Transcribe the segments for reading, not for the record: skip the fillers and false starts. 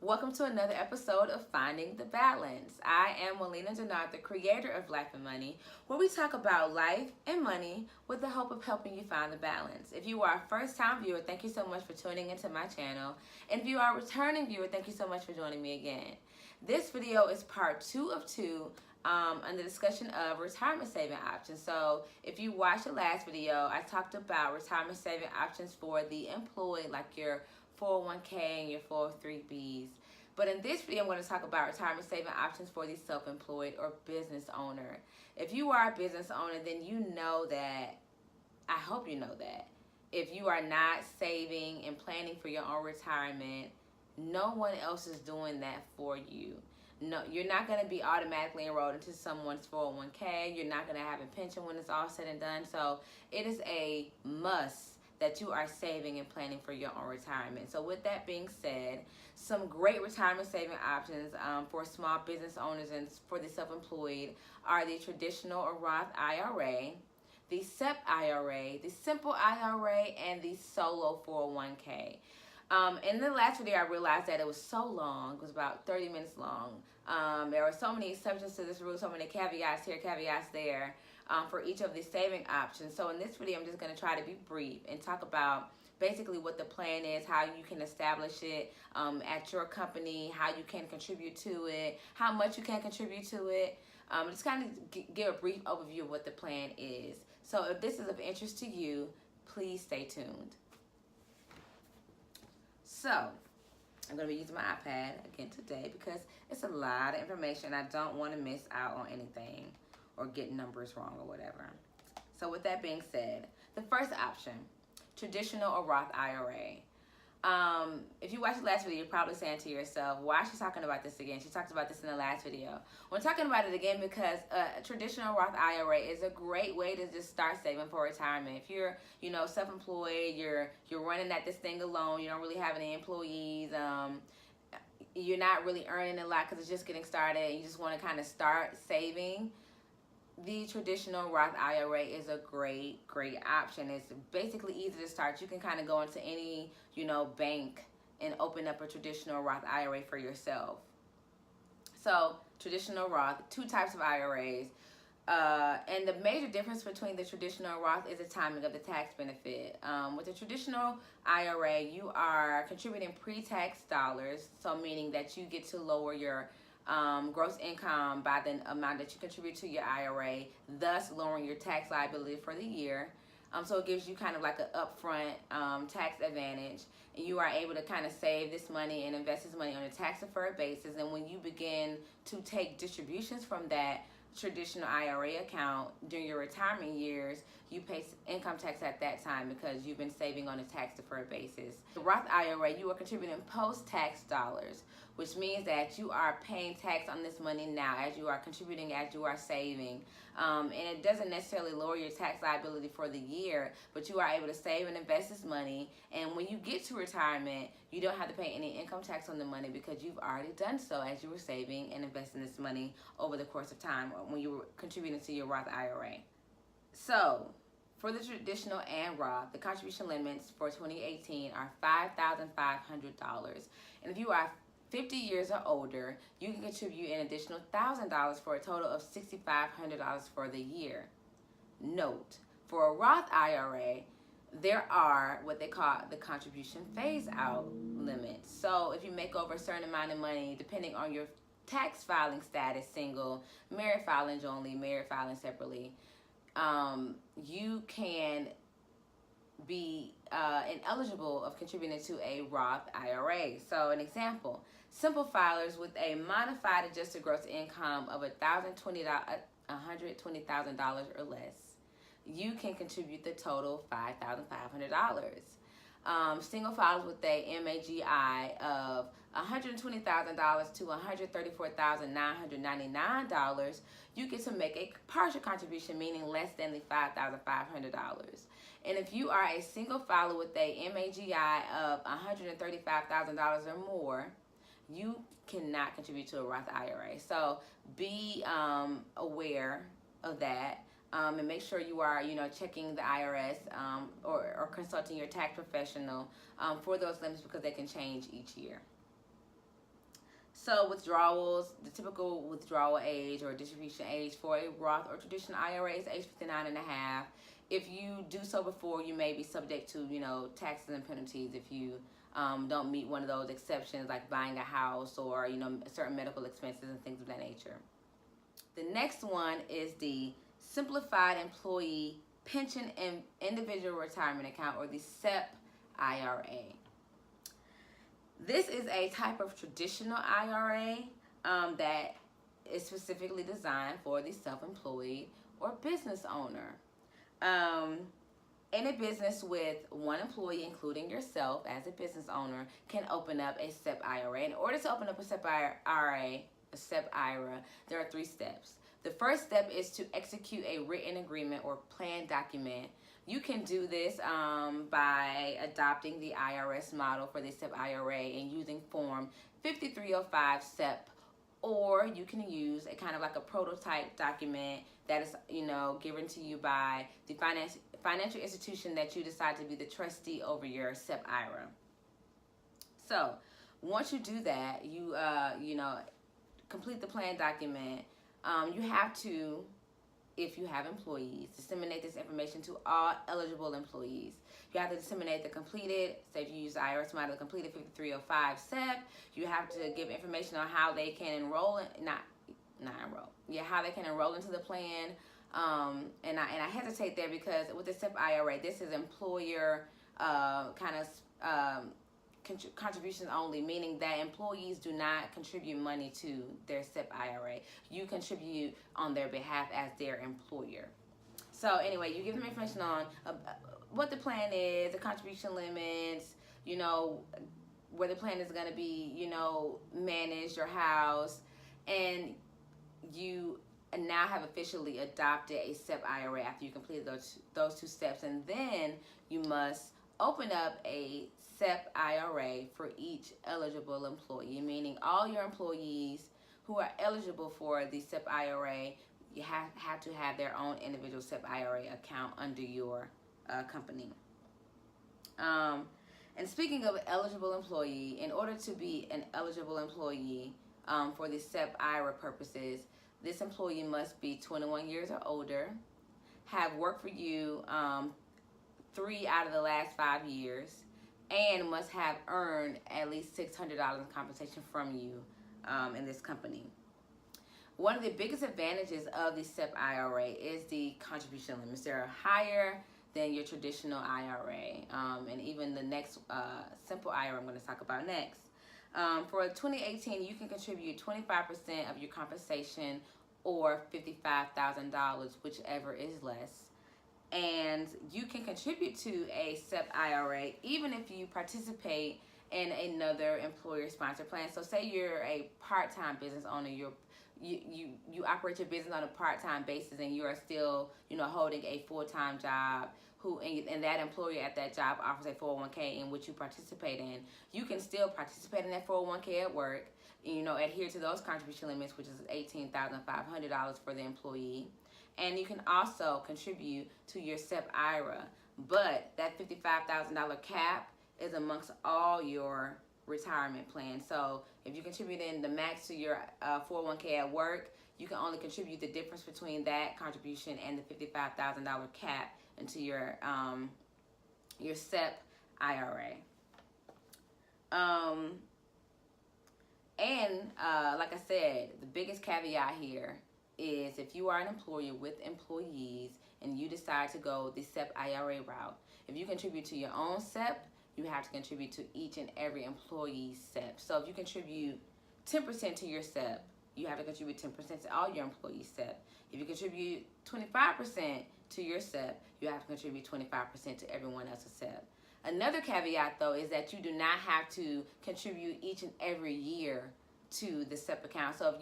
Welcome to another episode of Finding the Balance. I am Melina Denard, the creator of Life and Money, where we talk about life and money with the hope of helping you find the balance. If you are a first-time viewer, thank you so much for tuning into my channel. And if you are a returning viewer, thank you so much for joining me again. This video is part 2 of 2 on the discussion of retirement saving options. So if you watched the last video, I talked about retirement saving options for the employed, like your 401k and your 403bs. But in this video, I'm going to talk about retirement saving options for the self-employed or business owner. If you are a business owner, then you know that, I hope you know that, if you are not saving and planning for your own retirement, no one else is doing that for you. No, you're not going to be automatically enrolled into someone's 401k. You're not going to have a pension when it's all said and done. So it is a must that you are saving and planning for your own retirement. So with that being said, some great retirement saving options for small business owners and for the self-employed are the traditional or Roth IRA, the SEP IRA, the simple IRA, and the solo 401k. In the last video, I realized that it was so long. It was about 30 minutes long. There were so many exceptions to this rule, so many caveats here, caveats there, for each of the saving options. So in this video, I'm just going to try to be brief and talk about basically what the plan is, how you can establish it at your company, how you can contribute to it, how much you can contribute to it. Just kind of give a brief overview of what the plan is. So if this is of interest to you, please stay tuned. So I'm going to be using my iPad again today because it's a lot of information. I don't want to miss out on anything or get numbers wrong or whatever. So with that being said, the first option, traditional or Roth IRA. If you watched the last video, you're probably saying to yourself, why is she talking about this again? She talked about this in the last video. We're talking about it again because a traditional Roth IRA is a great way to just start saving for retirement. If you're, self-employed, you're running at this thing alone, you don't really have any employees, you're not really earning a lot because it's just getting started, and you just want to kind of start saving, the traditional Roth IRA is a great option. It's basically easy to start. You can kind of go into any, bank and open up a traditional Roth IRA for yourself. So traditional Roth, 2 types of IRAs. And the major difference between the traditional and Roth is the timing of the tax benefit. With the traditional IRA, you are contributing pre-tax dollars, so meaning that you get to lower your gross income by the amount that you contribute to your IRA, thus lowering your tax liability for the year. So it gives you kind of like an upfront tax advantage, and you are able to kind of save this money and invest this money on a tax-deferred basis. And when you begin to take distributions from that traditional IRA account during your retirement years, you pay income tax at that time because you've been saving on a tax-deferred basis. The Roth IRA, you are contributing post-tax dollars, which means that you are paying tax on this money now as you are contributing, as you are saving. And it doesn't necessarily lower your tax liability for the year, but you are able to save and invest this money. And when you get to retirement, you don't have to pay any income tax on the money because you've already done so as you were saving and investing this money over the course of time when you were contributing to your Roth IRA. So for the traditional and Roth, the contribution limits for 2018 are $5,500. And if you are 50 years or older, you can contribute an additional $1,000 for a total of $6,500 for the year. Note, for a Roth IRA, there are what they call the contribution phase-out limits. So if you make over a certain amount of money, depending on your tax filing status, single, married filing jointly, married filing separately, you can be ineligible of contributing to a Roth IRA. So an example, simple filers with a modified adjusted gross income of $120,000 or less, you can contribute the total $5,500. Single filers with a MAGI of $120,000 to $134,999, you get to make a partial contribution, meaning less than the $5,500. And if you are a single filer with a MAGI of $135,000 or more, you cannot contribute to a Roth IRA. So be aware of that. And make sure you are, checking the IRS or consulting your tax professional for those limits because they can change each year. So withdrawals, the typical withdrawal age or distribution age for a Roth or traditional IRA is age 59 and a half. If you do so before, you may be subject to, taxes and penalties if you don't meet one of those exceptions, like buying a house or, certain medical expenses and things of that nature. The next one is the Simplified Employee Pension and Individual Retirement Account, or the SEP IRA. This is a type of traditional IRA that is specifically designed for the self-employed or business owner. Any business with one employee, including yourself as a business owner, can open up a SEP IRA. In order to open up a SEP IRA, there are 3 steps. The first step is to execute a written agreement or plan document. You can do this by adopting the IRS model for the SEP IRA and using Form 5305 SEP, or you can use a kind of like a prototype document that is, given to you by the financial institution that you decide to be the trustee over your SEP IRA. So once you do that, you complete the plan document. You have to, if you have employees, disseminate this information to all eligible employees. You have to disseminate the completed, say if you use the IRS model, the completed 5305 SEP. You have to give information on how they can enroll, how they can enroll into the plan. And I hesitate there because with the SEP IRA, this is employer contributions only, meaning that employees do not contribute money to their SEP IRA. You contribute on their behalf as their employer. So anyway, you give them information on what the plan is, the contribution limits, where the plan is going to be, managed or housed, and you now have officially adopted a SEP IRA after you completed those 2 steps. And then you must open up a SEP IRA for each eligible employee, meaning all your employees who are eligible for the SEP IRA, you have to have their own individual SEP IRA account under your company. And speaking of eligible employee, in order to be an eligible employee for the SEP IRA purposes, this employee must be 21 years or older, have worked for you 3 out of the last 5 years, and must have earned at least $600 in compensation from you in this company. One of the biggest advantages of the SEP IRA is the contribution limits. They're higher than your traditional IRA, and even the next simple IRA I'm going to talk about next. For 2018, you can contribute 25% of your compensation or $55,000, whichever is less. And you can contribute to a SEP IRA even if you participate in another employer-sponsored plan. So say you're a part-time business owner, you operate your business on a part-time basis, and you are still, holding a full-time job, and that employer at that job offers a 401k in which you participate in. You can still participate in that 401k at work, adhere to those contribution limits, which is $18,500 for the employee. And you can also contribute to your SEP IRA, but that $55,000 cap is amongst all your retirement plans. So if you contribute in the max to your 401k at work, you can only contribute the difference between that contribution and the $55,000 cap into your SEP IRA. Like I said, the biggest caveat here is if you are an employer with employees and you decide to go the SEP IRA route, if you contribute to your own SEP, you have to contribute to each and every employee's SEP. So if you contribute 10% to your SEP, you have to contribute 10% to all your employees' SEP. If you contribute 25% to your SEP, you have to contribute 25% to everyone else's SEP. Another caveat, though, is that you do not have to contribute each and every year to the SEP account. So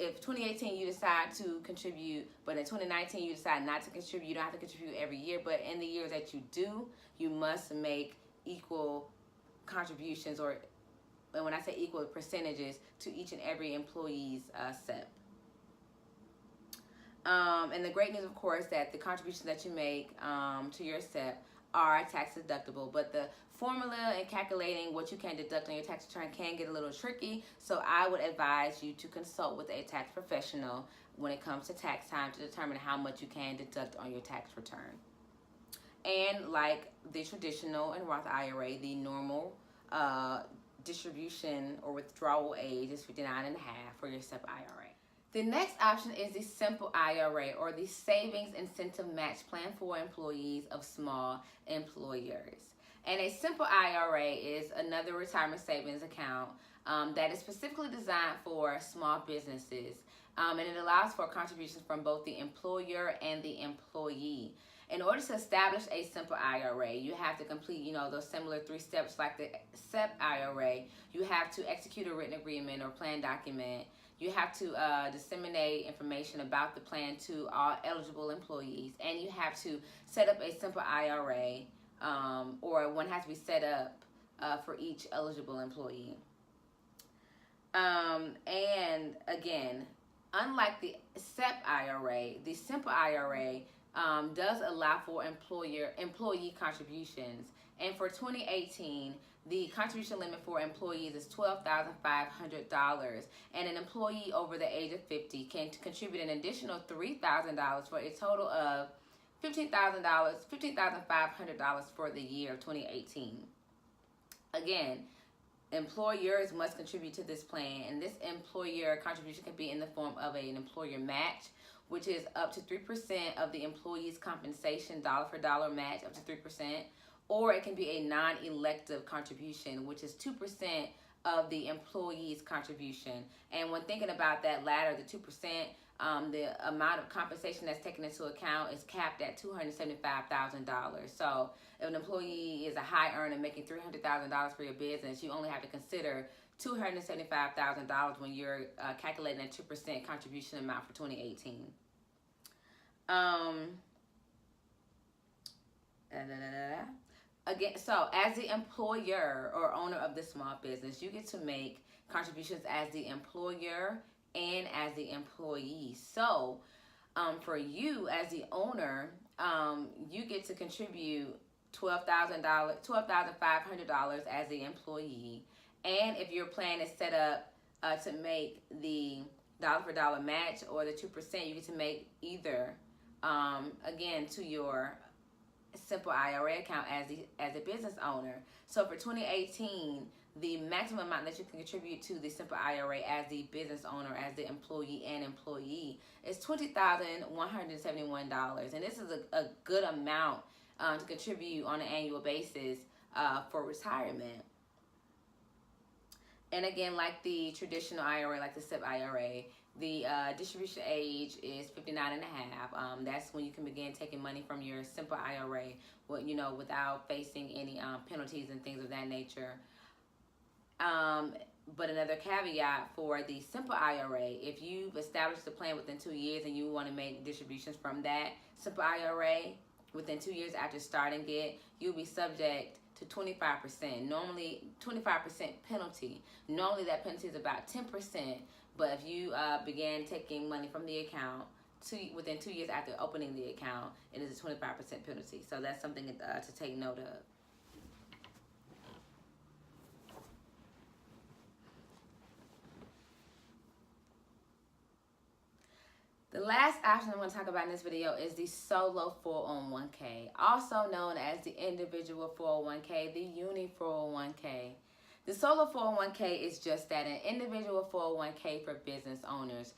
if 2018 you decide to contribute, but in 2019 you decide not to contribute, you don't have to contribute every year. But in the years that you do, you must make equal contributions, or when I say equal, percentages to each and every employee's SEP. And the great news, of course, that the contributions that you make to your SEP are tax deductible, but the formula and calculating what you can deduct on your tax return can get a little tricky. So I would advise you to consult with a tax professional when it comes to tax time to determine how much you can deduct on your tax return. And like the traditional and Roth IRA, the normal distribution or withdrawal age is 59.5 for your SEP IRA. The next option is the Simple IRA, or the Savings Incentive Match Plan for employees of small employers. And a Simple IRA is another retirement savings account that is specifically designed for small businesses, and it allows for contributions from both the employer and the employee. In order to establish a Simple IRA, you have to complete, those similar 3 steps like the SEP IRA. You have to execute a written agreement or plan document. You have to disseminate information about the plan to all eligible employees, and you have to set up a Simple IRA, or one has to be set up for each eligible employee. And again, unlike the SEP IRA, the Simple IRA does allow for employee contributions, and for 2018, the contribution limit for employees is $12,500, and an employee over the age of 50 can contribute an additional $3,000 for a total of $15,500 for the year of 2018. Again, employers must contribute to this plan, and this employer contribution can be in the form of an employer match, which is up to 3% of the employee's compensation, dollar for dollar match, up to 3%. Or it can be a non-elective contribution, which is 2% of the employee's contribution. And when thinking about that latter, the 2%, the amount of compensation that's taken into account is capped at $275,000. So if an employee is a high earner making $300,000 for your business, you only have to consider $275,000 when you're calculating a 2% contribution amount for 2018. Again, so as the employer or owner of the small business, you get to make contributions as the employer and as the employee. So for you as the owner, you get to contribute $12,500 as the employee. And if your plan is set up to make the dollar for dollar match or the 2%, you get to make either, again, to your Simple IRA account as a business owner. So for 2018, the maximum amount that you can contribute to the Simple IRA as the business owner, as the employee and employee, is $20,171. And this is a good amount to contribute on an annual basis for retirement. And again, like the traditional IRA, like the SEP IRA, the distribution age is 59.5. That's when you can begin taking money from your Simple IRA, without facing any penalties and things of that nature. But another caveat for the Simple IRA, if you've established a plan within 2 years and you want to make distributions from that Simple IRA within 2 years after starting it, you'll be subject to 25%. Normally, 25% penalty. Normally, that penalty is about 10%. But if you began taking money from the account within 2 years after opening the account, it is a 25% penalty. So that's something to take note of. The last option I'm going to talk about in this video is the solo 401k, also known as the individual 401k, the uni 401k. The solo 401k is just that, an individual 401k for business owners.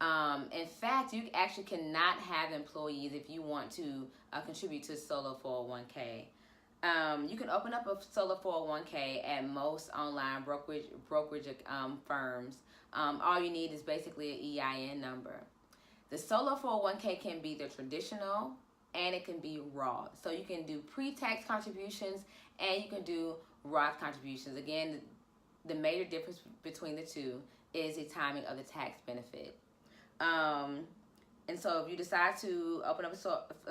In fact, you actually cannot have employees if you want to contribute to solo 401k. You can open up a solo 401k at most online brokerage firms. All you need is basically an EIN number. The solo 401k can be the traditional and it can be Roth. So you can do pre-tax contributions and you can do Roth contributions. Again, the major difference between the two is the timing of the tax benefit. And so if you decide to open up a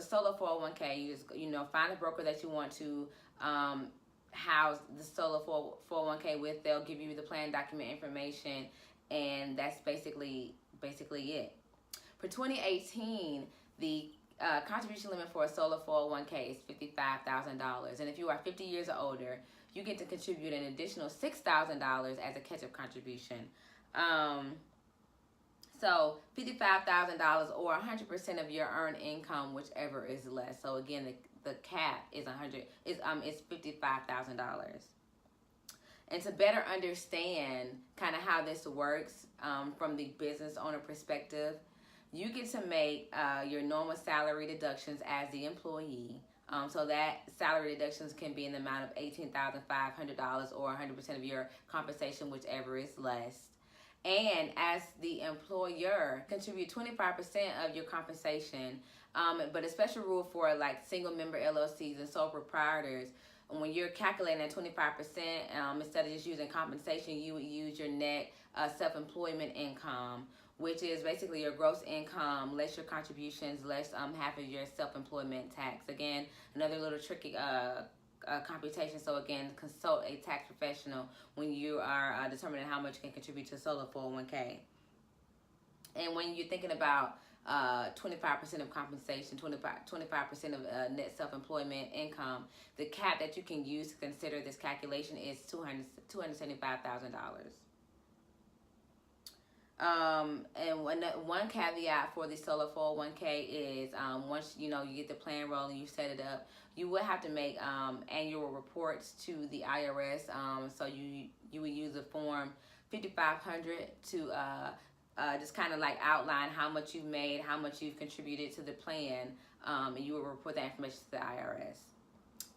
solo 401k, you just find a broker that you want to house the solo 401k with. They'll give you the plan document information, and that's basically it. For 2018, the contribution limit for a solo 401k is $55,000. And if you are 50 years or older, you get to contribute an additional $6,000 as a catch-up contribution. So $55,000 or 100% of your earned income, whichever is less. So again, the cap is $55,000. And to better understand kind of how this works from the business owner perspective, you get to make your normal salary deductions as the employee. So that salary deductions can be in the amount of $18,500 or 100% of your compensation, whichever is less. And as the employer, contribute 25% of your compensation. But a special rule for like single member LLCs and sole proprietors, when you're calculating that 25%, instead of just using compensation, you would use your net self-employment income, which is basically your gross income, less your contributions, less half of your self-employment tax. Again, another little tricky computation. So again, consult a tax professional when you are determining how much you can contribute to a solo 401k. And when you're thinking about 25% of compensation, 25% of net self-employment income, the cap that you can use to consider this calculation is $275,000. And one caveat for the solo 401k is once you get the plan rolling, you set it up, you will have to make annual reports to the IRS. So you would use a form 5500 to just kind of like outline how much you've made, how much you've contributed to the plan, and you will report that information to the IRS.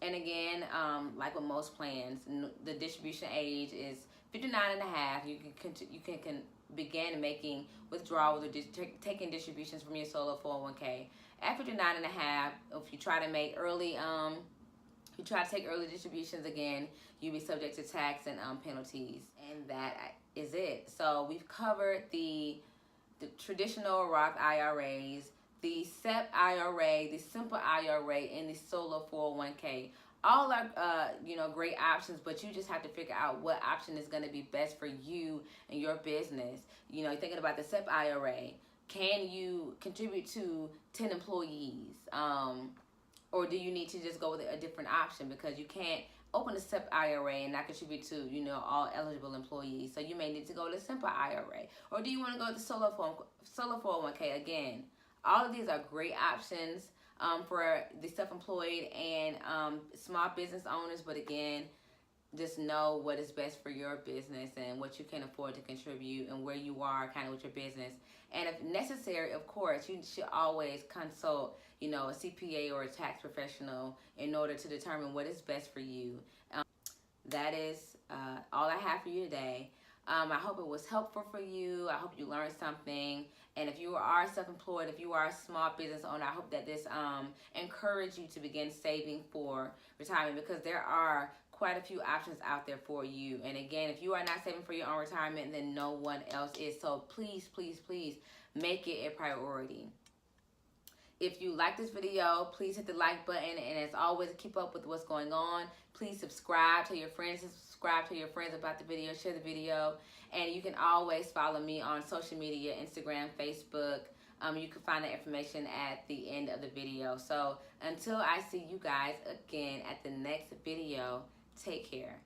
And again, like with most plans, the distribution age is 59 and a half. You can begin making withdrawals or taking distributions from your solo 401k at 59 and a half. If you try to make early, you try to take early distributions, again, you'll be subject to tax and penalties. And that is it. So we've covered the traditional Roth IRAs, the SEP IRA, the simple IRA, and the solo 401k. All are great options, but you just have to figure out what option is going to be best for you and your business. Thinking about the SEP IRA, can you contribute to 10 employees? Or do you need to just go with a different option, because you can't open a SEP IRA and not contribute to all eligible employees? So you may need to go to the simple IRA. Or do you want to go to the solo 401k? Again, all of these are great options for the self-employed and small business owners. But again, just know what is best for your business and what you can afford to contribute and where you are kind of with your business. And if necessary, of course, you should always consult, a CPA or a tax professional in order to determine what is best for you. That is all I have for you today. I hope it was helpful for you. I hope you learned something. And if you are self-employed, if you are a small business owner, I hope that this encouraged you to begin saving for retirement, because there are quite a few options out there for you. And again, if you are not saving for your own retirement, then no one else is. So please, please, please make it a priority. If you like this video, please hit the like button. And as always, keep up with what's going on. Please subscribe to your friends. Subscribe to your friends about the video. Share the video. And you can always follow me on social media, Instagram, Facebook. You can find the information at the end of the video. So until I see you guys again at the next video, take care.